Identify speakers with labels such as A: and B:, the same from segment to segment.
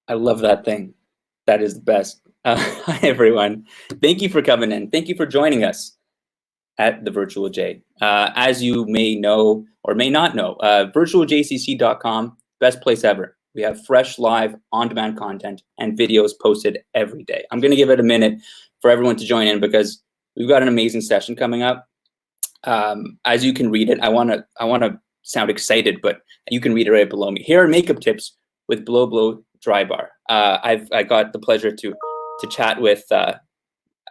A: I love that thing. That is the best. Hi, everyone. Thank you for coming in. Thank you for joining us at the Virtual J. As you may know or may not know, virtualjcc.com, best place ever. We have fresh, live, on-demand content and videos posted every day. I'm going to give it a minute for everyone to join in because we've got an amazing session coming up. As you can read it, I want to sound excited, but you can read it right below me. Here are makeup tips with Blo Blow Dry Bar. I got the pleasure to chat with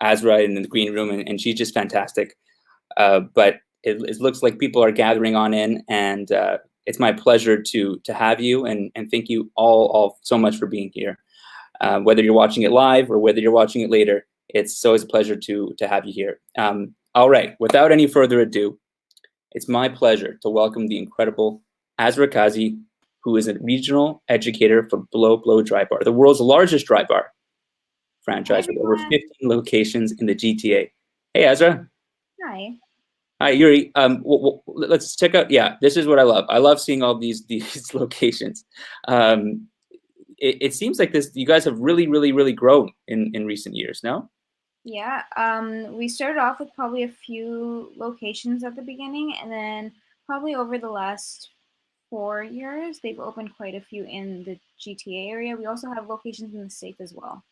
A: Azraa in the green room, and she's just fantastic. But it looks like people are gathering on in, and it's my pleasure to have you, and thank you all so much for being here. Whether you're watching it live or whether you're watching it later, it's always a pleasure to have you here. All right, without any further ado, it's my pleasure to welcome the incredible Azraa Kazi, who is a regional educator for Blo Blow Dry Bar, the world's largest dry bar franchise with over 15 locations in the GTA. Hey, Azraa.
B: Hi.
A: Hi, Yuri. Let's check out. Yeah, this is what I love. I love seeing all these locations. It seems like you guys have really grown in recent years. No?
B: Yeah, we started off with probably a few locations at the beginning, and then probably over the last 4 years, they've opened quite a few in the GTA area. We also have locations in the States as well.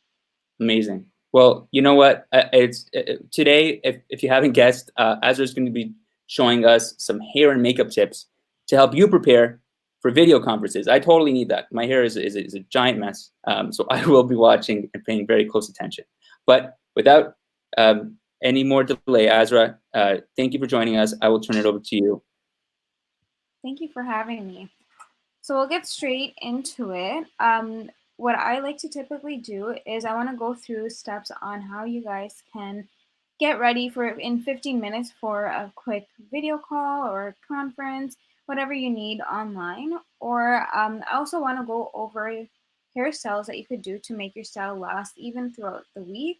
A: Amazing. Well, you know what? Today, if you haven't guessed, Azraa is going to be showing us some hair and makeup tips to help you prepare for video conferences. I totally need that. My hair is a giant mess, so I will be watching and paying very close attention. But without any more delay, Azraa, thank you for joining us. I will turn it over to you.
B: Thank you for having me. So we'll get straight into it. What I like to typically do is I want to go through steps on how you guys can get ready for in 15 minutes for a quick video call or conference, whatever you need online. Or I also want to go over hairstyles that you could do to make your style last even throughout the week.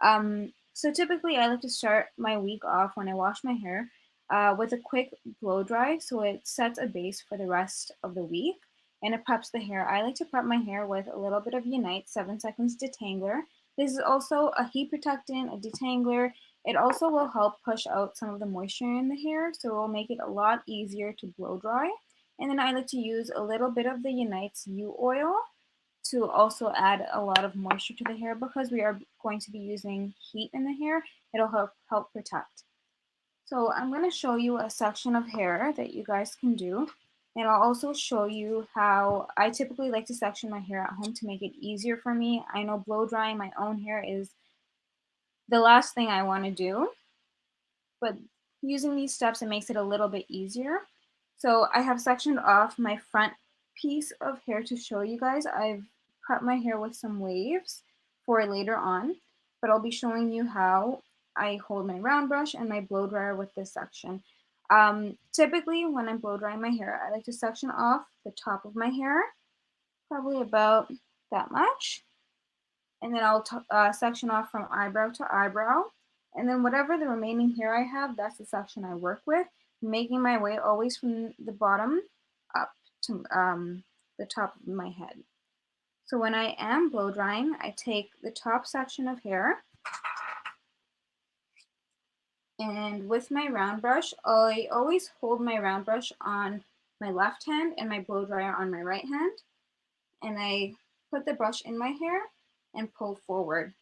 B: So typically I like to start my week off when I wash my hair with a quick blow dry so it sets a base for the rest of the week and it preps the hair. I like to prep my hair with a little bit of Unite 7 seconds detangler. This is also a heat protectant, a detangler. It also will help push out some of the moisture in the hair, so it will make it a lot easier to blow dry. And then I like to use a little bit of the Unite's U oil to also add a lot of moisture to the hair because we are going to be using heat in the hair. It'll help protect. So I'm going to show you a section of hair that you guys can do. And I'll also show you how I typically like to section my hair at home to make it easier for me. I know blow drying my own hair is the last thing I want to do, but using these steps, it makes it a little bit easier. So I have sectioned off my front piece of hair to show you guys. I've cut my hair with some waves for later on, but I'll be showing you how I hold my round brush and my blow dryer with this section. Typically, when I'm blow drying my hair, I like to section off the top of my hair, probably about that much. And then I'll section off from eyebrow to eyebrow. And then whatever the remaining hair I have, that's the section I work with, making my way always from the bottom up to the top of my head. So when I am blow drying, I take the top section of hair, and with my round brush, I always hold my round brush on my left hand and my blow dryer on my right hand. And I put the brush in my hair and pull forward.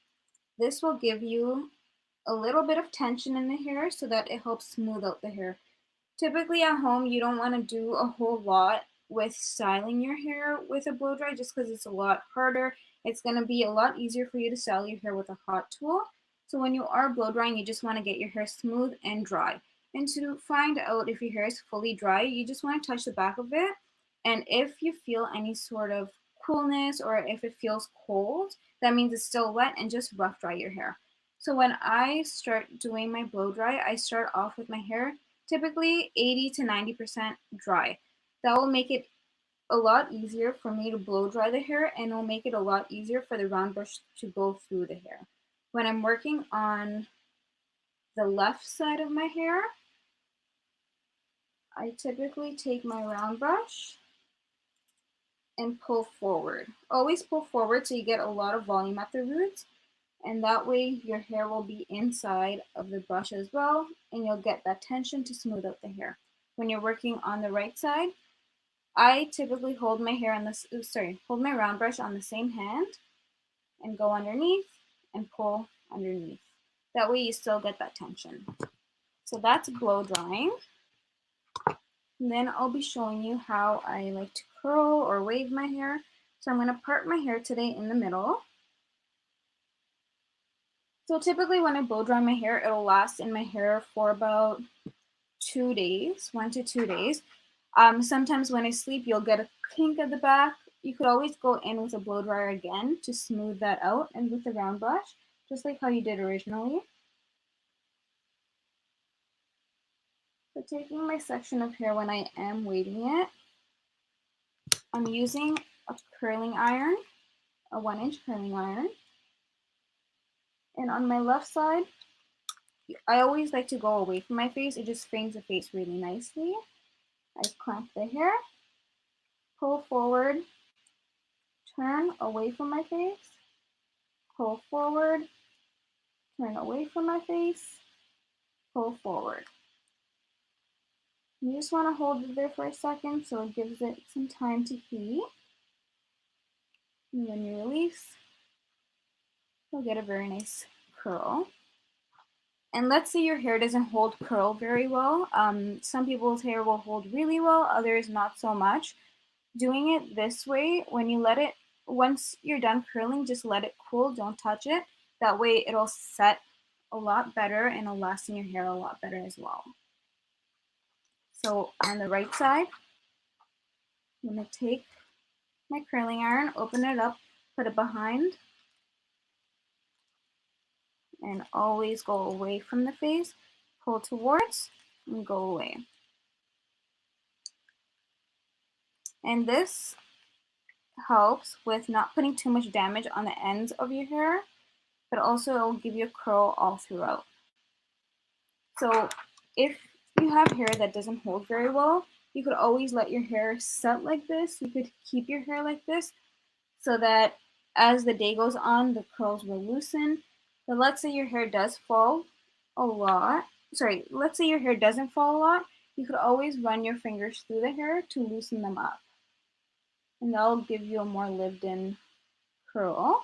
B: This will give you a little bit of tension in the hair so that it helps smooth out the hair. Typically at home, you don't want to do a whole lot with styling your hair with a blow dry just because it's a lot harder. It's going to be a lot easier for you to style your hair with a hot tool. So when you are blow drying, you just want to get your hair smooth and dry. And to find out if your hair is fully dry, you just want to touch the back of it. And if you feel any sort of coolness or if it feels cold, that means it's still wet, and just rough dry your hair. So when I start doing my blow dry, I start off with my hair typically 80 to 90% dry. That will make it a lot easier for me to blow dry the hair, and it'll make it a lot easier for the round brush to go through the hair. When I'm working on the left side of my hair, I typically take my round brush and pull forward. Always pull forward so you get a lot of volume at the roots, and that way your hair will be inside of the brush as well, and you'll get that tension to smooth out the hair. When you're working on the right side, I typically hold my hair on this, hold my round brush on the same hand and go underneath and pull underneath. That way you still get that tension. So that's blow drying. And then I'll be showing you how I like to curl or wave my hair. So I'm going to part my hair today in the middle. So typically when I blow dry my hair, it'll last in my hair for about 2 days, 1 to 2 days. Sometimes when I sleep, you'll get a kink at the back. You could always go in with a blow dryer again to smooth that out and with a round brush, just like how you did originally. So taking my section of hair when I am waving it, I'm using a curling iron, a 1-inch curling iron. And on my left side, I always like to go away from my face. It just frames the face really nicely. I clamp the hair, pull forward, turn away from my face, pull forward, turn away from my face, pull forward. You just want to hold it there for a second so it gives it some time to heat. And then you release, you'll get a very nice curl. And let's say your hair doesn't hold curl very well. Some people's hair will hold really well, others not so much. Doing it this way, when you let it, once you're done curling, just let it cool, don't touch it. That way it'll set a lot better and it'll last in your hair a lot better as well. So on the right side, I'm going to take my curling iron, open it up, put it behind, and always go away from the face, pull towards, and go away. And this helps with not putting too much damage on the ends of your hair, but also it will give you a curl all throughout. So if you have hair that doesn't hold very well, you could always let your hair set like this. You could keep your hair like this so that as the day goes on, the curls will loosen. But let's say your hair does fall a lot. Sorry, let's say your hair doesn't fall a lot. You could always run your fingers through the hair to loosen them up. And that'll give you a more lived-in curl.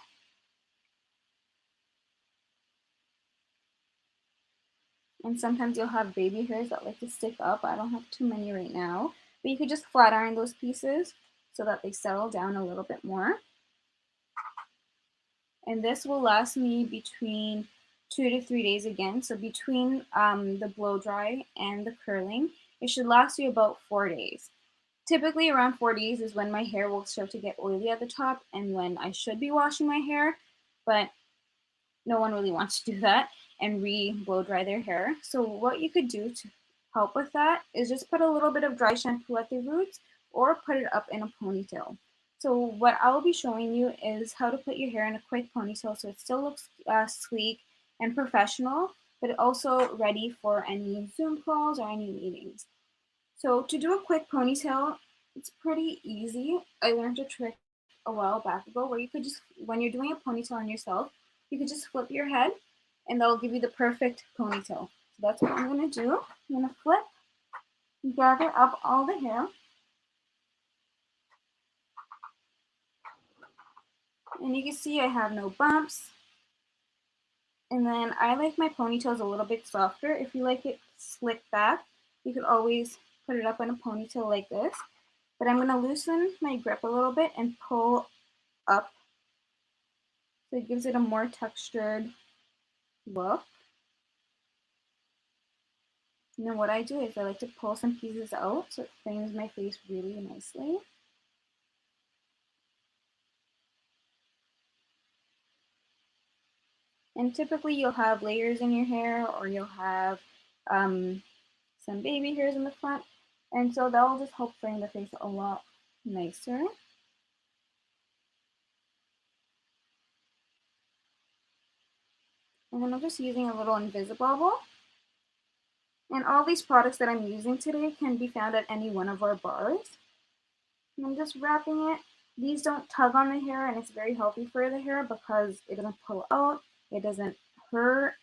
B: And sometimes you'll have baby hairs that like to stick up. I don't have too many right now. But you could just flat iron those pieces so that they settle down a little bit more. And this will last me between 2 to 3 days again. So between the blow dry and the curling, it should last you about 4 days. Typically around 4 days is when my hair will start to get oily at the top and when I should be washing my hair, but no one really wants to do that and blow dry their hair. So what you could do to help with that is just put a little bit of dry shampoo at the roots or put it up in a ponytail. So what I will be showing you is how to put your hair in a quick ponytail so it still looks sleek and professional, but also ready for any Zoom calls or any meetings. So to do a quick ponytail, it's pretty easy. I learned a trick a while back ago where you could just, when you're doing a ponytail on yourself, you could just flip your head and that'll give you the perfect ponytail. So that's what I'm gonna do. I'm gonna flip, gather up all the hair. And you can see I have no bumps. And then I like my ponytails a little bit softer. If you like it slicked back, you could always put it up in a ponytail like this. But I'm gonna loosen my grip a little bit and pull up so it gives it a more textured look. And then what I do is I like to pull some pieces out so it frames my face really nicely. And typically you'll have layers in your hair or you'll have some baby hairs in the front. And so that will just help frame the face a lot nicer. And then I'm just using a little Invisibobble. And all these products that I'm using today can be found at any one of our bars. And I'm just wrapping it These don't tug on the hair, and it's very healthy for the hair because it doesn't pull out, it doesn't hurt.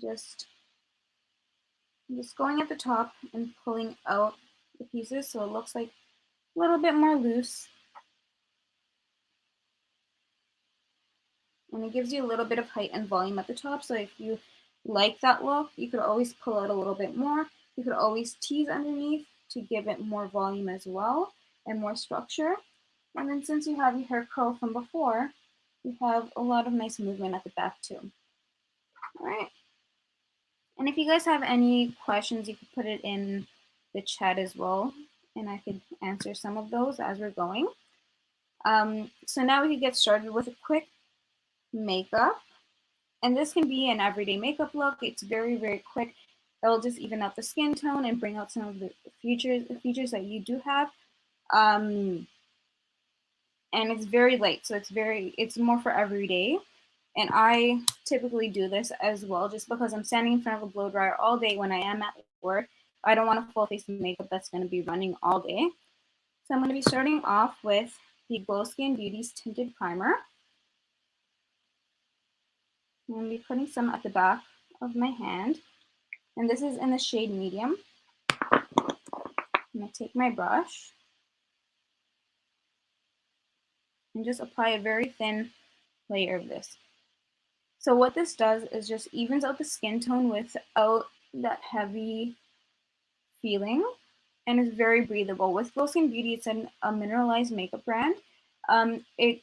B: Just going at the top and pulling out the pieces so it looks like a little bit more loose. And it gives you a little bit of height and volume at the top. So if you like that look, you could always pull out a little bit more. You could always tease underneath to give it more volume as well and more structure. And then since you have your hair curl from before, you have a lot of nice movement at the back too. All right. And if you guys have any questions, you could put it in the chat as well, and I could answer some of those as we're going. So now we can get started with a quick makeup. And this can be an everyday makeup look. It's very, very quick. It'll just even out the skin tone and bring out some of the features that you do have. And it's very light, so it's more for every day. And I typically do this as well just because I'm standing in front of a blow dryer all day when I am at work. I don't want a full face of makeup that's going to be running all day. So I'm going to be starting off with the Glow Skin Beauty's Tinted Primer. I'm going to be putting some at the back of my hand. And this is in the shade medium. I'm going to take my brush and just apply a very thin layer of this. So what this does is just evens out the skin tone without that heavy feeling, and is very breathable. With Glow Skin Beauty, it's a mineralized makeup brand. It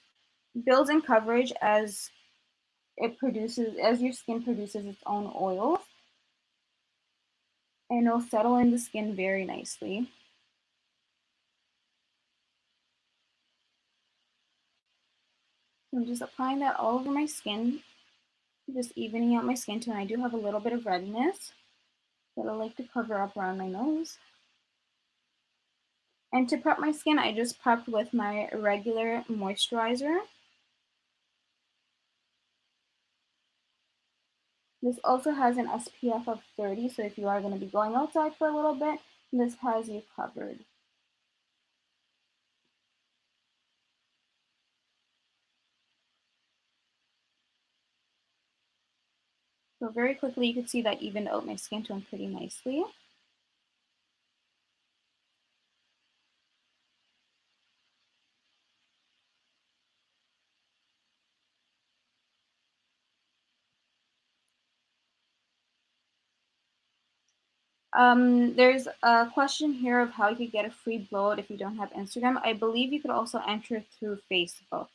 B: builds in coverage as your skin produces its own oils, and it'll settle in the skin very nicely. So I'm just applying that all over my skin, just evening out my skin tone. I do have a little bit of redness that I like to cover up around my nose. And to prep my skin, I just prepped with my regular moisturizer. This also has an SPF of 30, so if you are going to be going outside for a little bit, this has you covered. So very quickly, you can see that evened out my skin tone pretty nicely. There's a question here of how you could get a free blowout if you don't have Instagram. I believe you could also enter through Facebook.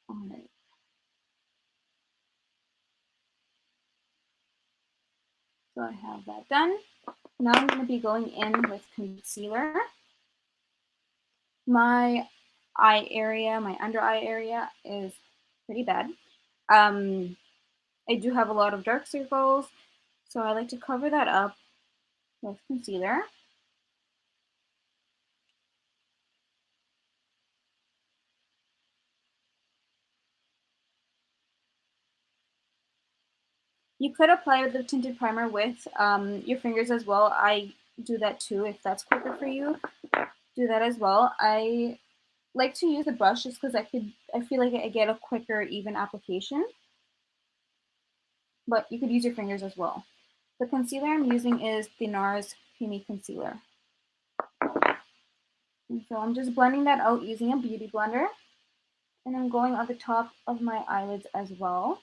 B: All right. So I have that done. Now I'm going to be going in with concealer. My eye area, my under eye area is pretty bad. I do have a lot of dark circles, so I like to cover that up with concealer. You could apply the tinted primer with your fingers as well. I do that too if that's quicker for you. Do that as well. I like to use the brush just because I feel like I get a quicker, even application. But you could use your fingers as well. The concealer I'm using is the NARS Creamy Concealer. And so I'm just blending that out using a beauty blender. And I'm going on the top of my eyelids as well.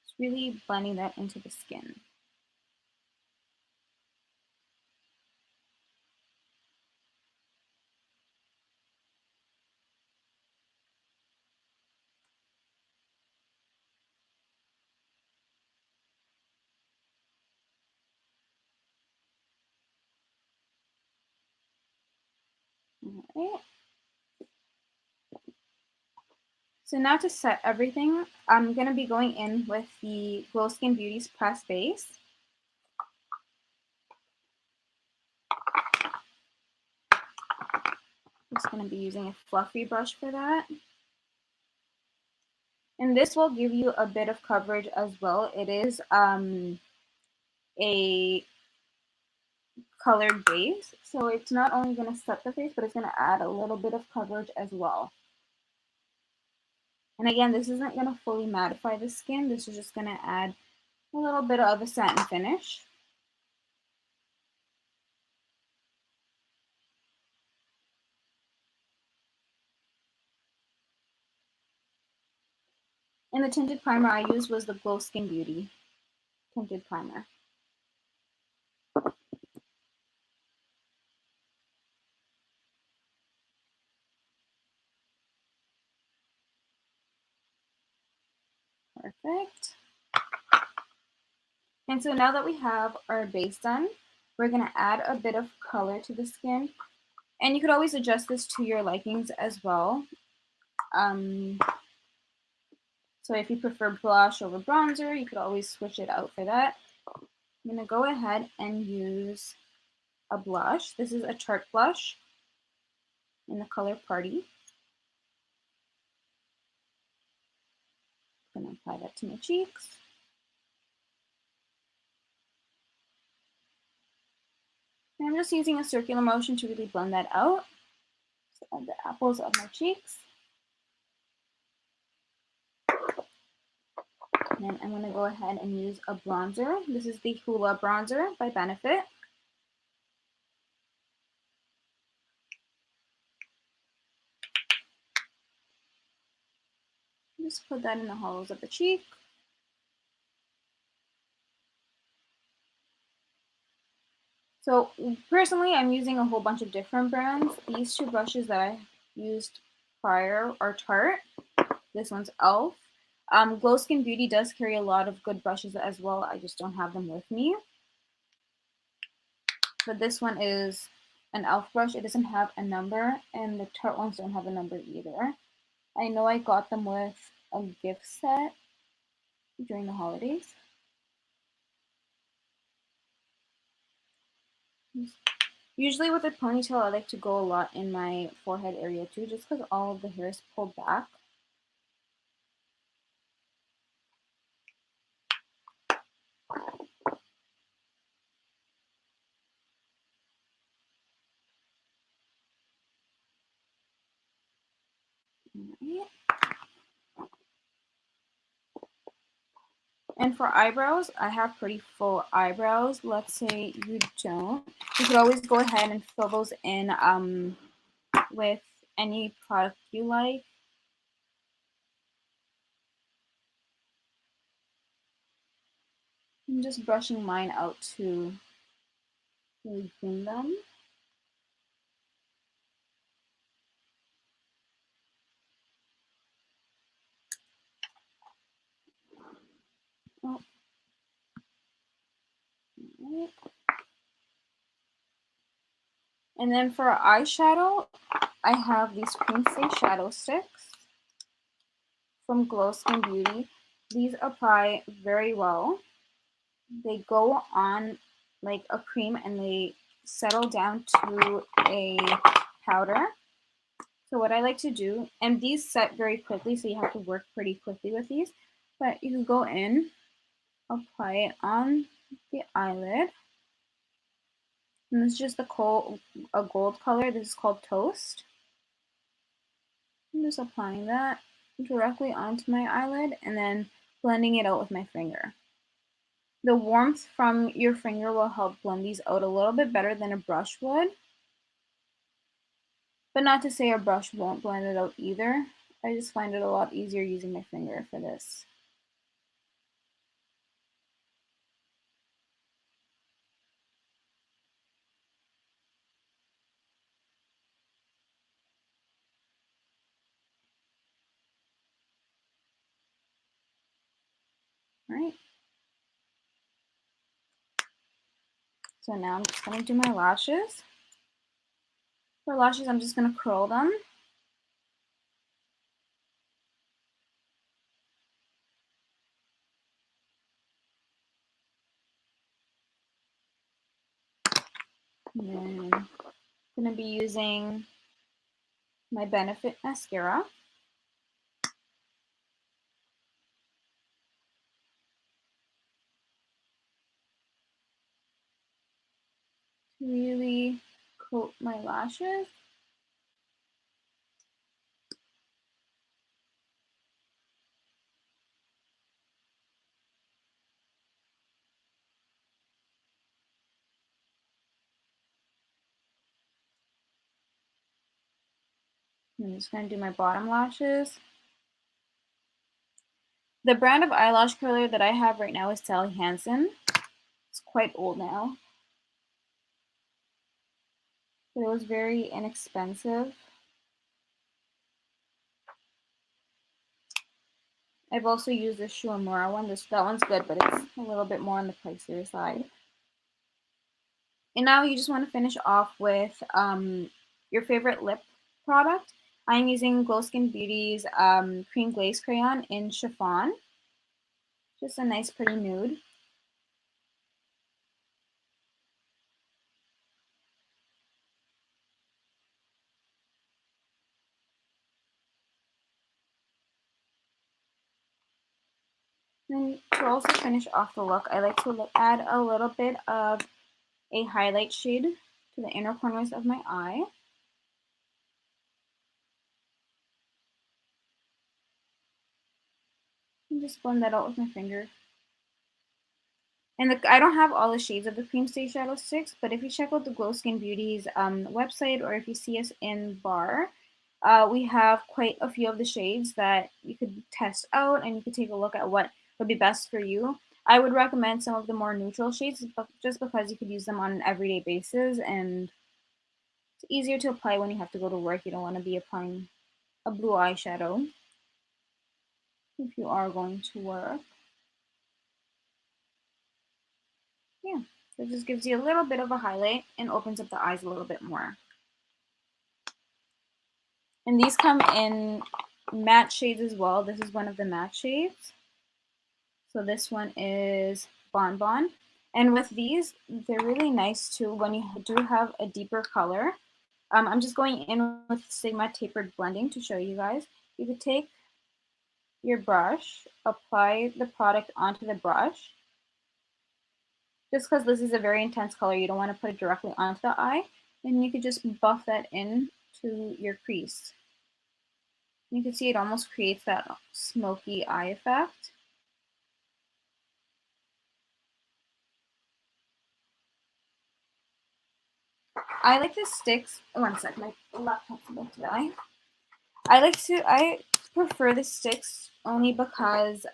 B: Just really blending that into the skin. All right. So now to set everything, I'm going to be going in with the Glow Skin Beauty's Press Base. Just going to be using a fluffy brush for that. And this will give you a bit of coverage as well. It is a colored base, so it's not only going to set the face, but it's going to add a little bit of coverage as well. And again, this isn't going to fully mattify the skin. This is just going to add a little bit of a satin finish. And the tinted primer I used was the Glow Skin Beauty tinted primer. Perfect. And so now that we have our base done, we're going to add a bit of color to the skin. And you could always adjust this to your likings as well. So if you prefer blush over bronzer, you could always switch it out for that. I'm going to go ahead and use a blush. This is a Tarte blush in the color Party. I'm going to apply that to my cheeks. And I'm just using a circular motion to really blend that out. So add the apples of my cheeks. And then I'm going to go ahead and use a bronzer. This is the Hoola bronzer by Benefit. Just put that in the hollows of the cheek. So personally, I'm using a whole bunch of different brands. These two brushes that I used prior are Tarte. This one's e.l.f. Glow Skin Beauty does carry a lot of good brushes as well. I just don't have them with me. But this one is an e.l.f. brush. It doesn't have a number, and the Tarte ones don't have a number either. I know I got them with a gift set during the holidays. Usually with a ponytail, I like to go a lot in my forehead area too, just because all of the hair is pulled back. Right. And for eyebrows, I have pretty full eyebrows. Let's say you don't. You could always go ahead and fill those in with any product you like. I'm just brushing mine out to really clean them. Oh. Right. And then for eyeshadow, I have these Cream Stay Shadow Sticks from Glow Skin Beauty. These apply very well. They go on like a cream and they settle down to a powder. So what I like to do, and these set very quickly, so you have to work pretty quickly with these, but you can go in, apply it on the eyelid. And this is just a gold color. This is called Toast. I'm just applying that directly onto my eyelid and then blending it out with my finger. The warmth from your finger will help blend these out a little bit better than a brush would. But not to say a brush won't blend it out either. I just find it a lot easier using my finger for this. All right. So now I'm just going to do my lashes. For lashes, I'm just going to curl them. And then I'm going to be using my Benefit mascara. really coat my lashes. I'm just going to do my bottom lashes. The brand of eyelash curler that I have right now is Sally Hansen. It's quite old now, but it was very inexpensive. I've also used the Shuamura one. That one's good, but it's a little bit more on the pricier side. And now you just want to finish off with your favorite lip product. I'm using Glow Skin Beauty's Cream Glaze Crayon in Chiffon. Just a nice pretty nude. And to also finish off the look, I like to add a little bit of a highlight shade to the inner corners of my eye. And just blend that out with my finger. And I don't have all the shades of the Cream Stay Shadow Sticks, but if you check out the Glow Skin Beauty's website, or if you see us in bar, we have quite a few of the shades that you could test out, and you could take a look at what would be best for you. I would recommend some of the more neutral shades just because you could use them on an everyday basis, and it's easier to apply when you have to go to work. You don't want to be applying a blue eyeshadow if you are going to work. Yeah, so it just gives you a little bit of a highlight and opens up the eyes a little bit more. And these come in matte shades as well. This is one of the matte shades. So this one is Bon Bon. And with these, they're really nice too when you do have a deeper color. I'm just going in with Sigma Tapered Blending to show you guys. You could take your brush, apply the product onto the brush. Just because this is a very intense color, you don't want to put it directly onto the eye. And you could just buff that in to your crease. You can see it almost creates that smoky eye effect. I like the sticks. One sec, my laptop's about to die. I prefer the sticks only because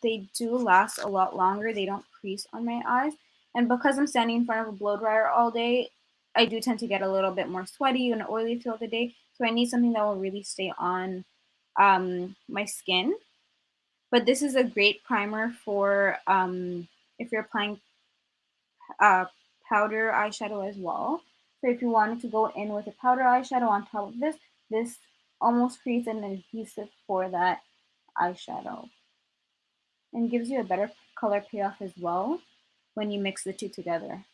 B: they do last a lot longer. They don't crease on my eyes. And because I'm standing in front of a blow dryer all day, I do tend to get a little bit more sweaty and oily throughout the day. So I need something that will really stay on my skin. But this is a great primer for if you're applying powder eyeshadow as well. So if you wanted to go in with a powder eyeshadow on top of this, this almost creates an adhesive for that eyeshadow and gives you a better color payoff as well when you mix the two together.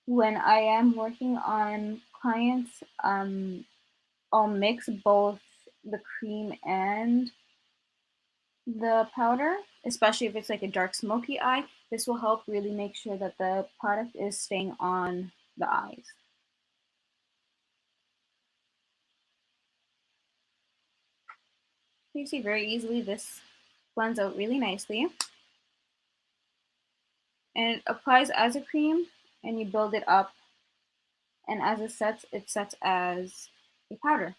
B: When I am working on clients, I'll mix both the cream and the powder, especially if it's like a dark smoky eye. This will help really make sure that the product is staying on the eyes. You see very easily this blends out really nicely. And it applies as a cream and you build it up, and as it sets as a powder.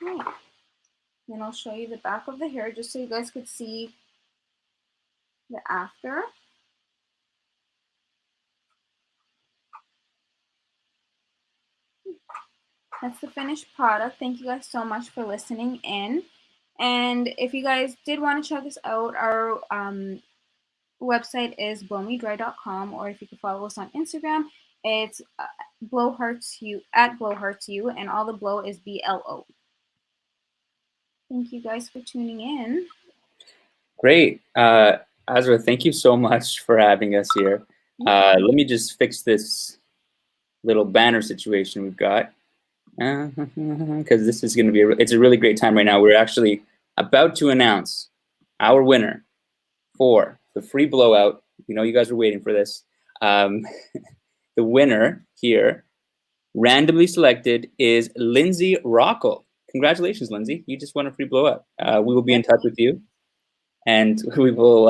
B: Right. Then I'll show you the back of the hair just so you guys could see the after. That's the finished product. Thank you guys so much for listening in. And if you guys did want to check this out, our website is blowmedry.com, or if you could follow us on Instagram, it's blowheartsyou at blowheartsyou, and all the blow is BLO. Thank you guys for tuning in.
A: Great. Azraa, thank you so much for having us here. Let me just fix this little banner situation we've got. Because this is going to be it's a really great time right now. We're actually about to announce our winner for the free blowout, we know you guys were waiting for this. The winner here, randomly selected, is Lindsay Rockle. Congratulations, Lindsay. You just won a free blowout. We will be in touch with you, and we will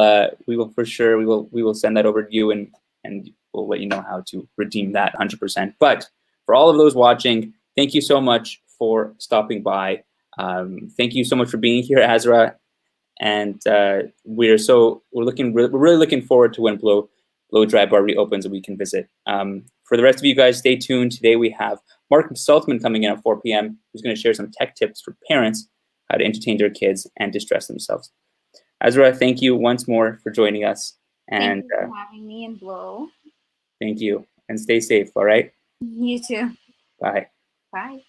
A: for sure, we will send that over to you, and we'll let you know how to redeem that 100%. But for all of those watching, thank you so much for stopping by. Thank you so much for being here, Azraa. And we're really looking forward to when Blo Dry Bar reopens and we can visit. For the rest of you guys, stay tuned. Today we have Mark Saltman coming in at 4 p.m. who's going to share some tech tips for parents, how to entertain their kids and distress themselves. Azraa, thank you once more for joining us. And
B: thank you for having me and Blo.
A: Thank you, and stay safe. All right.
B: You too.
A: Bye.
B: Bye.